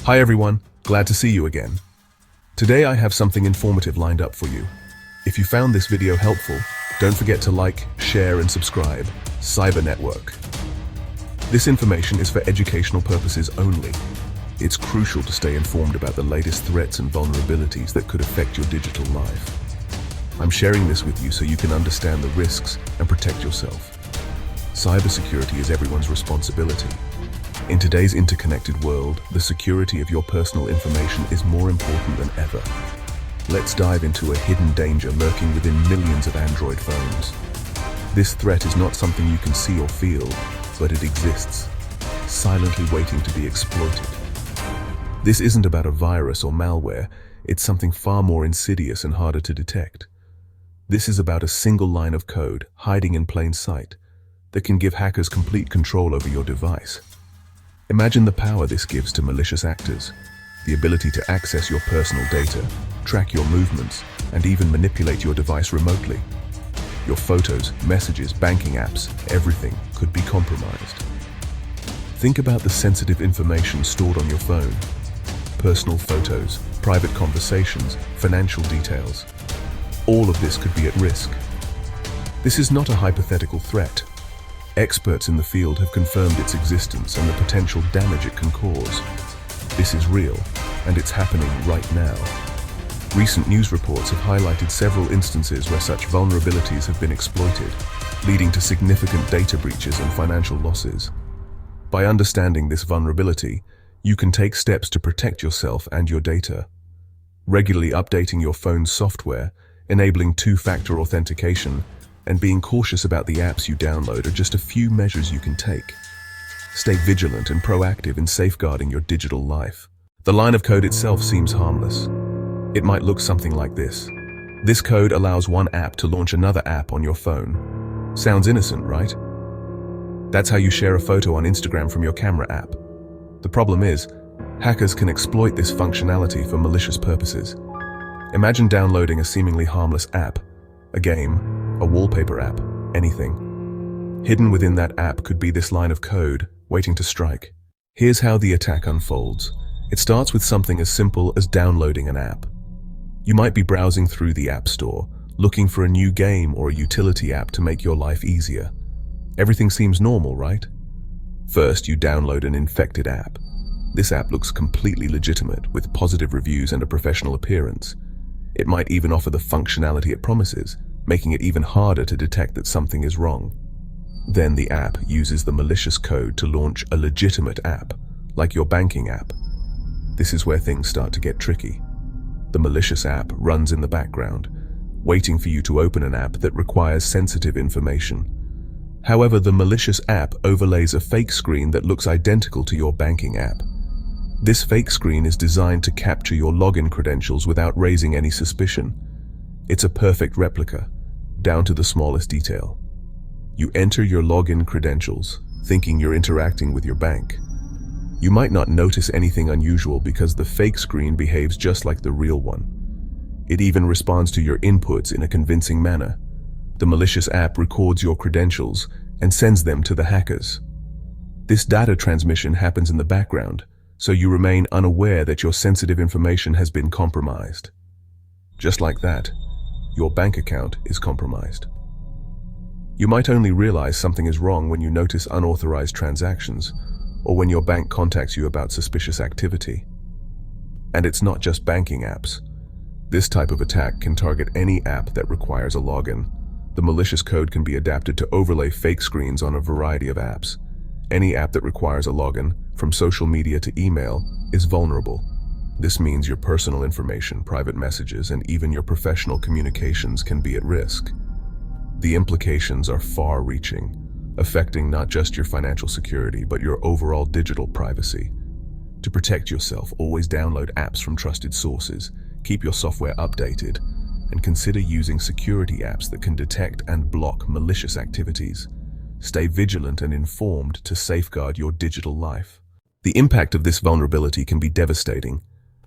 Hi everyone, glad to see you again. Today I have something informative lined up for you. If you found this video helpful, don't forget to like, share and subscribe. Cyber Network. This information is for educational purposes only. It's crucial to stay informed about the latest threats and vulnerabilities that could affect your digital life. I'm sharing this with you so you can understand the risks and protect yourself. Cybersecurity is everyone's responsibility. In today's interconnected world, the security of your personal information is more important than ever. Let's dive into a hidden danger lurking within millions of Android phones. This threat is not something you can see or feel, but it exists, silently waiting to be exploited. This isn't about a virus or malware, it's something far more insidious and harder to detect. This is about a single line of code, hiding in plain sight, that can give hackers complete control over your device. Imagine the power this gives to malicious actors, the ability to access your personal data, track your movements, and even manipulate your device remotely. Your photos, messages, banking apps, everything could be compromised. Think about the sensitive information stored on your phone. Personal photos, private conversations, financial details. All of this could be at risk. This is not a hypothetical threat. Experts in the field have confirmed its existence and the potential damage it can cause. This is real, and it's happening right now. Recent news reports have highlighted several instances where such vulnerabilities have been exploited, leading to significant data breaches and financial losses. By understanding this vulnerability, you can take steps to protect yourself and your data. Regularly updating your phone's software, enabling two-factor authentication, and being cautious about the apps you download are just a few measures you can take. Stay vigilant and proactive in safeguarding your digital life. The line of code itself seems harmless. It might look something like this. This code allows one app to launch another app on your phone. Sounds innocent, right? That's how you share a photo on Instagram from your camera app. The problem is, hackers can exploit this functionality for malicious purposes. Imagine downloading a seemingly harmless app, a game, a wallpaper app, anything. Hidden within that app could be this line of code, waiting to strike. Here's how the attack unfolds. It starts with something as simple as downloading an app. You might be browsing through the App Store, looking for a new game or a utility app to make your life easier. Everything seems normal, right? First, you download an infected app. This app looks completely legitimate, with positive reviews and a professional appearance. It might even offer the functionality it promises, making it even harder to detect that something is wrong. Then the app uses the malicious code to launch a legitimate app, like your banking app. This is where things start to get tricky. The malicious app runs in the background, waiting for you to open an app that requires sensitive information. However, the malicious app overlays a fake screen that looks identical to your banking app. This fake screen is designed to capture your login credentials without raising any suspicion. It's a perfect replica, down to the smallest detail. You enter your login credentials, thinking you're interacting with your bank. You might not notice anything unusual because the fake screen behaves just like the real one. It even responds to your inputs in a convincing manner. The malicious app records your credentials and sends them to the hackers. This data transmission happens in the background, so you remain unaware that your sensitive information has been compromised. Just like that, your bank account is compromised. You might only realize something is wrong when you notice unauthorized transactions, or when your bank contacts you about suspicious activity. And it's not just banking apps. This type of attack can target any app that requires a login. The malicious code can be adapted to overlay fake screens on a variety of apps. Any app that requires a login, from social media to email, is vulnerable. This means your personal information, private messages, and even your professional communications can be at risk. The implications are far-reaching, affecting not just your financial security, but your overall digital privacy. To protect yourself, always download apps from trusted sources, keep your software updated, and consider using security apps that can detect and block malicious activities. Stay vigilant and informed to safeguard your digital life. The impact of this vulnerability can be devastating.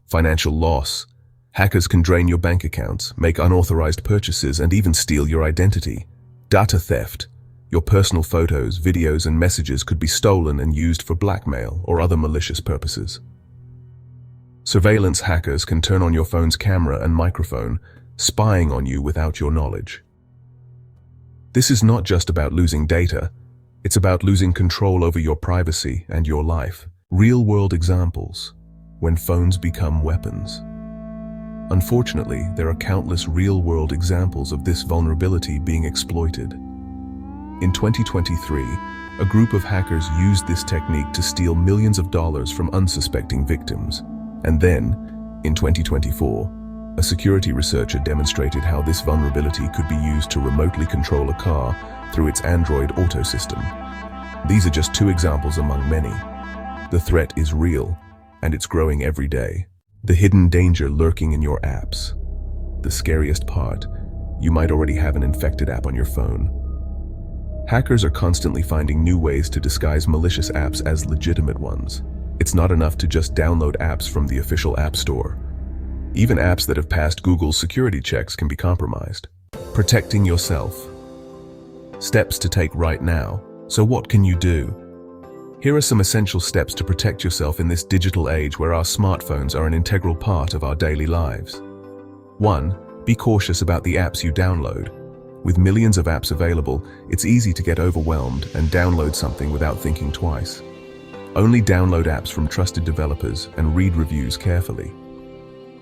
Financial loss. Hackers can drain your bank accounts, make unauthorized purchases, and even steal your identity. Data theft. Your personal photos, videos, and messages could be stolen and used for blackmail or other malicious purposes. Surveillance hackers can turn on your phone's camera and microphone, spying on you without your knowledge. This is not just about losing data, it's about losing control over your privacy and your life. Real-world examples, when phones become weapons. Unfortunately, there are countless real-world examples of this vulnerability being exploited. In 2023, a group of hackers used this technique to steal millions of dollars from unsuspecting victims. And then, in 2024, a security researcher demonstrated how this vulnerability could be used to remotely control a car through its Android Auto system. These are just two examples among many. The threat is real, and it's growing every day. The hidden danger lurking in your apps. The scariest part, you might already have an infected app on your phone. Hackers are constantly finding new ways to disguise malicious apps as legitimate ones. It's not enough to just download apps from the official App Store. Even apps that have passed Google's security checks can be compromised. Protecting yourself. Steps to take right now. So what can you do? Here are some essential steps to protect yourself in this digital age where our smartphones are an integral part of our daily lives. 1. Be cautious about the apps you download. With millions of apps available, it's easy to get overwhelmed and download something without thinking twice. Only download apps from trusted developers and read reviews carefully.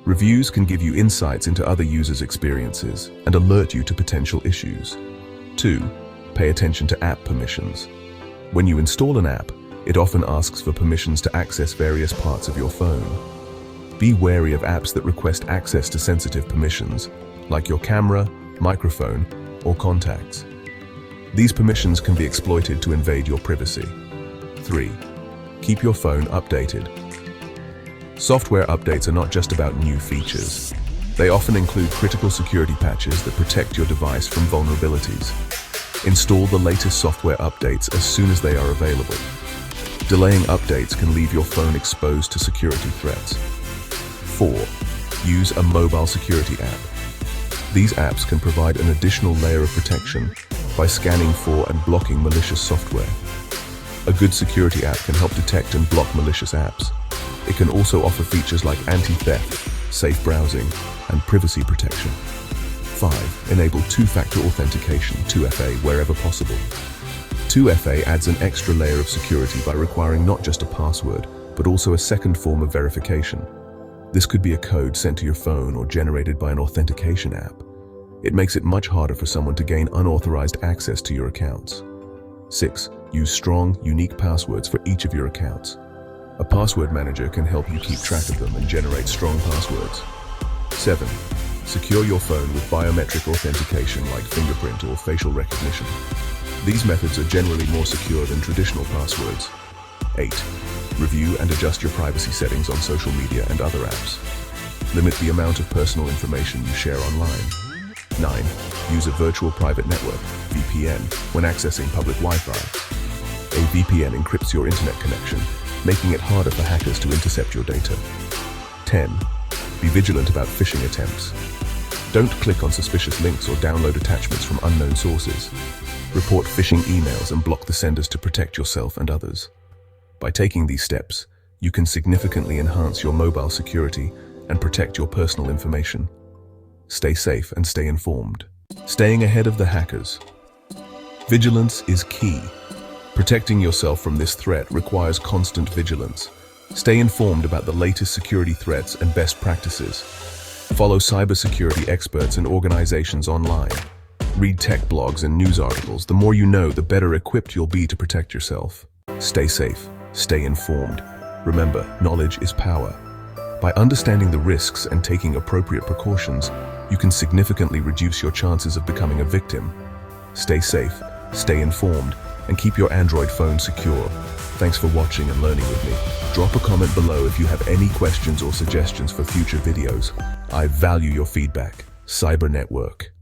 Reviews can give you insights into other users' experiences and alert you to potential issues. 2. Pay attention to app permissions. When you install an app, it often asks for permissions to access various parts of your phone. Be wary of apps that request access to sensitive permissions, like your camera, microphone, or contacts. These permissions can be exploited to invade your privacy. 3. Keep your phone updated. Software updates are not just about new features. They often include critical security patches that protect your device from vulnerabilities. Install the latest software updates as soon as they are available. Delaying updates can leave your phone exposed to security threats. 4. Use a mobile security app. These apps can provide an additional layer of protection by scanning for and blocking malicious software. A good security app can help detect and block malicious apps. It can also offer features like anti-theft, safe browsing, and privacy protection. 5. Enable two-factor authentication, 2FA, wherever possible. 2FA adds an extra layer of security by requiring not just a password, but also a second form of verification. This could be a code sent to your phone or generated by an authentication app. It makes it much harder for someone to gain unauthorized access to your accounts. 6. Use strong, unique passwords for each of your accounts. A password manager can help you keep track of them and generate strong passwords. 7. Secure your phone with biometric authentication like fingerprint or facial recognition. These methods are generally more secure than traditional passwords. 8. Review and adjust your privacy settings on social media and other apps. Limit the amount of personal information you share online. 9. Use a virtual private network, VPN, when accessing public Wi-Fi. A VPN encrypts your internet connection, making it harder for hackers to intercept your data. 10. Be vigilant about phishing attempts. Don't click on suspicious links or download attachments from unknown sources. Report phishing emails and block the senders to protect yourself and others. By taking these steps, you can significantly enhance your mobile security and protect your personal information. Stay safe and stay informed. Staying ahead of the hackers. Vigilance is key. Protecting yourself from this threat requires constant vigilance. Stay informed about the latest security threats and best practices. Follow cybersecurity experts and organizations online. Read tech blogs and news articles. The more you know, the better equipped you'll be to protect yourself. Stay safe. Stay informed. Remember, knowledge is power. By understanding the risks and taking appropriate precautions, you can significantly reduce your chances of becoming a victim. Stay safe, stay informed, and keep your Android phone secure. Thanks for watching and learning with me. Drop a comment below if you have any questions or suggestions for future videos. I value your feedback. Cyber Network.